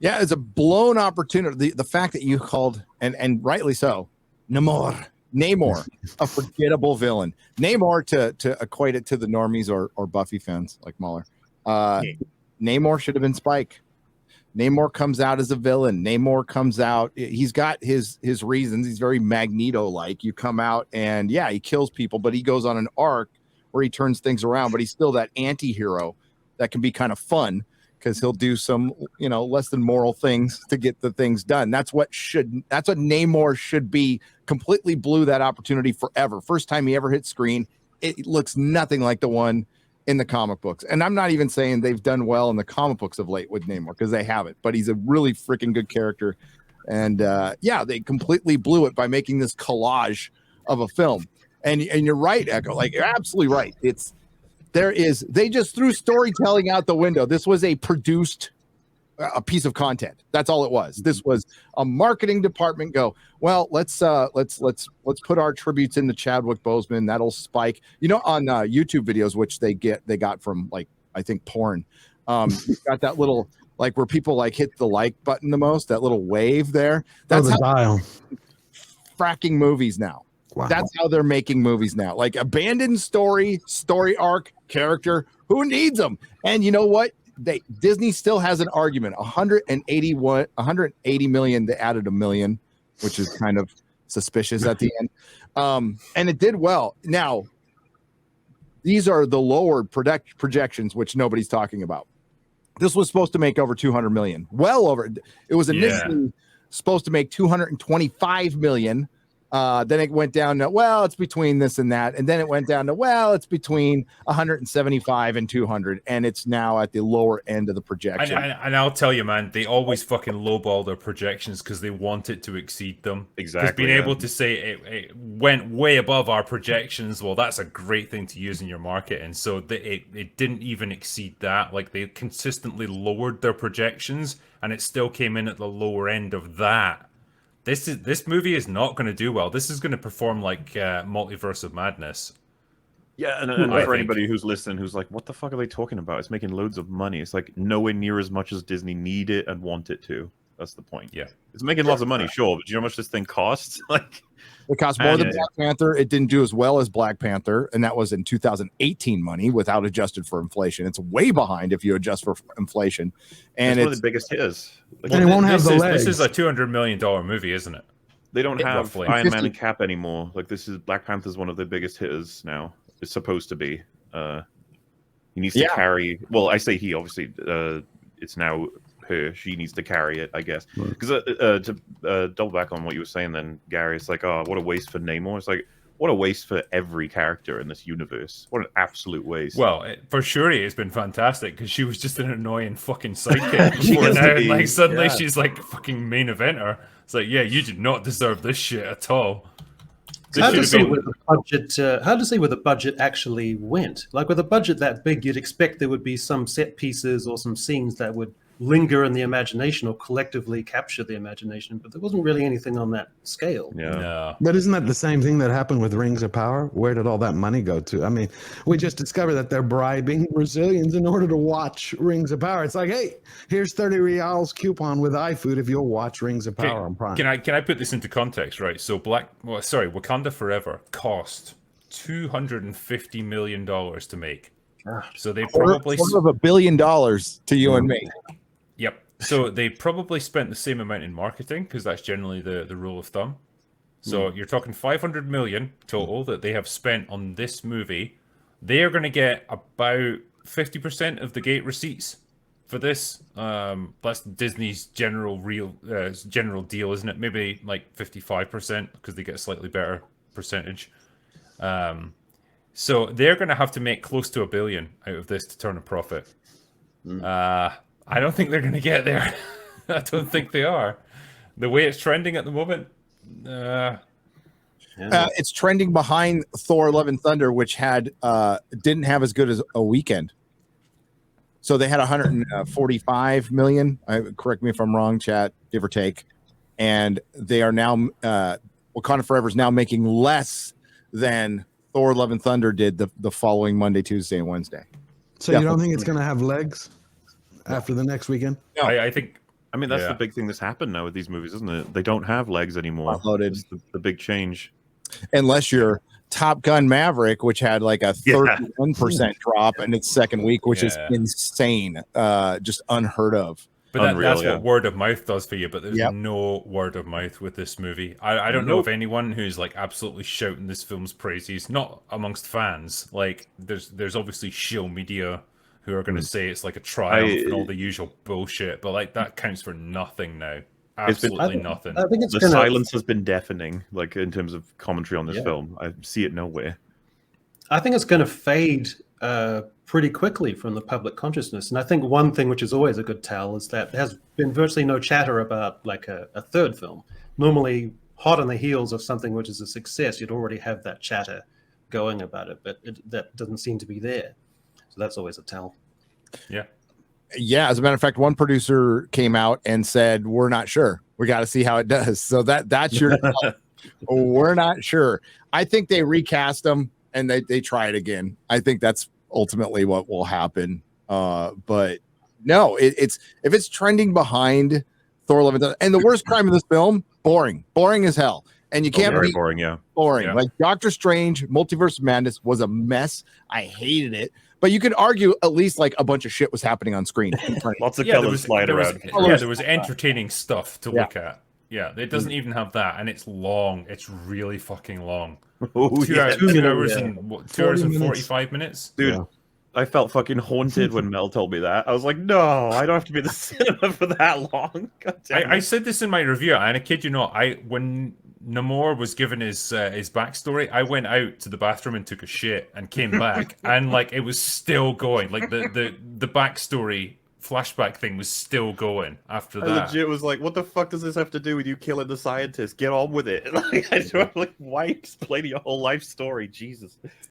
Yeah, it's a blown opportunity. The fact that you called, and rightly so, Namor, a forgettable villain. Namor, to equate it to the normies or Buffy fans like Mahler, Namor should have been Spike. Namor comes out as a villain. Namor comes out. He's got his reasons. He's very Magneto-like. You come out and he kills people, but he goes on an arc where he turns things around. But he's still that anti-hero that can be kind of fun because he'll do some less than moral things to get the things done. That's what Namor should be. Completely blew that opportunity forever. First time he ever hit screen, it looks nothing like the one in the comic books. And I'm not even saying they've done well in the comic books of late with Namor, because they haven't, but he's a really freaking good character. And they completely blew it by making this collage of a film. And you're right, Echo, like you're absolutely right. They just threw storytelling out the window. This was a produced piece of content. That's all it was. This was a marketing department go, well, let's put our tributes into Chadwick Boseman. That'll spike, on YouTube videos, which they got from, like, I think porn. Got that little, like, where people like hit the like button the most, that little wave there. That's how dial. Fracking movies now. Wow. That's how they're making movies now. Like abandoned story arc, character. Who needs them? And you know what? Disney still has an argument. 180 million. They added $1 million, which is kind of suspicious at the end. And it did well. Now, these are the lowered projections, which nobody's talking about. This was supposed to make over 200 million. Well over. It was initially supposed to make 225 million. Then it went down to, well, it's between this and that. And then it went down to, well, it's between 175 and 200. And it's now at the lower end of the projection. And I'll tell you, man, they always fucking lowball their projections because they want it to exceed them. Exactly. Being able to say it went way above our projections, well, that's a great thing to use in your market. And so it didn't even exceed that. Like, they consistently lowered their projections and it still came in at the lower end of that. This movie is not going to do well. This is going to perform like Multiverse of Madness. Yeah, and for anybody who's listening, who's like, what the fuck are they talking about? It's making loads of money. It's like nowhere near as much as Disney need it and want it to. That's the point. Yeah. It's making lots of money, sure, but do you know how much this thing costs? Like, it cost more than Black Panther. It didn't do as well as Black Panther, and that was in 2018 money without adjusted for inflation. It's way behind if you adjust for inflation. And it's one of the biggest hitters. Like, and it won't have the legs. This is a $200 million movie, isn't it? They don't have roughly. Iron Man and Cap anymore. Like, this is Black Panther's one of the biggest hitters now. It's supposed to be. He needs to carry. Well, I say he. Obviously, it's now her. She needs to carry it, I guess. Because to double back on what you were saying, then Gary, it's like, oh, what a waste for Namor. It's like, what a waste for every character in this universe. What an absolute waste. Well, for Shuri, it's been fantastic because she was just an annoying fucking sidekick before now. And, like, suddenly she's like fucking main eventer. It's like, yeah, you did not deserve this shit at all. Hard to see where the budget actually went. Like, with a budget that big, you'd expect there would be some set pieces or some scenes that would linger in the imagination or collectively capture the imagination, but there wasn't really anything on that scale. No. But isn't that the same thing that happened with Rings of Power? Where did all that money go to? I mean, we just discovered that they're bribing Brazilians in order to watch Rings of Power. It's like, hey, here's 30 reals coupon with iFood if you'll watch Rings of Power on Prime. Can I put this into context, right? So Wakanda Forever cost $250 million to make. So they probably quarter of $1 billion to you and me. Yep. So they probably spent the same amount in marketing because that's generally the rule of thumb. So you're talking 500 million total that they have spent on this movie. They are going to get about 50% of the gate receipts for this. That's Disney's general deal, isn't it? Maybe like 55% because they get a slightly better percentage. So they're going to have to make close to $1 billion out of this to turn a profit. I don't think they're going to get there. I don't think they are. The way it's trending at the moment, it's trending behind Thor: Love and Thunder, which didn't have as good as a weekend. So they had 145 million. Correct me if I'm wrong, chat, give or take. And they are now Wakanda Forever is now making less than Thor: Love and Thunder did the following Monday, Tuesday, and Wednesday. So you don't think it's going to have legs after the next weekend? No. I think I mean, that's Yeah. the big thing that's happened now with these movies, isn't it? They don't have legs anymore. Loaded. That's the big change. Unless you're Top Gun Maverick, which had like a 31% drop in its second week, which is Yeah. insane, just unheard of. But that's Unreal, what word of mouth does for you. But there's Yep. no word of mouth with this movie. I don't know of anyone who's like absolutely shouting this film's praises. Not amongst fans. Like there's obviously shill media who are going to say it's like a triumph and all the usual bullshit. But like that counts for nothing now. Absolutely nothing. I think it's The gonna, silence has been deafening, like in terms of commentary on this Yeah. film. I see it nowhere. I think it's going to fade pretty quickly from the public consciousness. And I think one thing which is always a good tell is that there has been virtually no chatter about like a third film. Normally, hot on the heels of something which is a success, you'd already have that chatter going about it, but that doesn't seem to be there. So that's always a tell. Yeah. Yeah, as a matter of fact, one producer came out and said, "We're not sure. We got to see how it does." So that's your we're not sure. I think they recast them and they try it again. I think that's ultimately what will happen. But no, it's if it's trending behind Thor: Love and Thunder, and the worst crime in this film, boring as hell. And you can't Very be boring, yeah. boring. Yeah. Like Doctor Strange, Multiverse of Madness was a mess. I hated it. But you could argue at least like a bunch of shit was happening on screen. Lots of Yeah, colors flying around. there was entertaining stuff to look at. Yeah, it doesn't even have that, and it's long. It's really fucking long. Oh, Two yeah. hours, 2 2 minutes, hours yeah. and what, 2 hours and 45 minutes. Dude, Yeah. I felt fucking haunted when Mel told me that. I was like, no, I don't have to be in the cinema for that long. God damn I it. said this in my review, and I kid you not, when Namor was given his backstory, I went out to the bathroom and took a shit and came back, and like it was still going. Like the backstory flashback thing was still going after I that. legit was like, what the fuck does this have to do with you killing the scientist? Get on with it. Like, I don't like, why explain your whole life story? Jesus.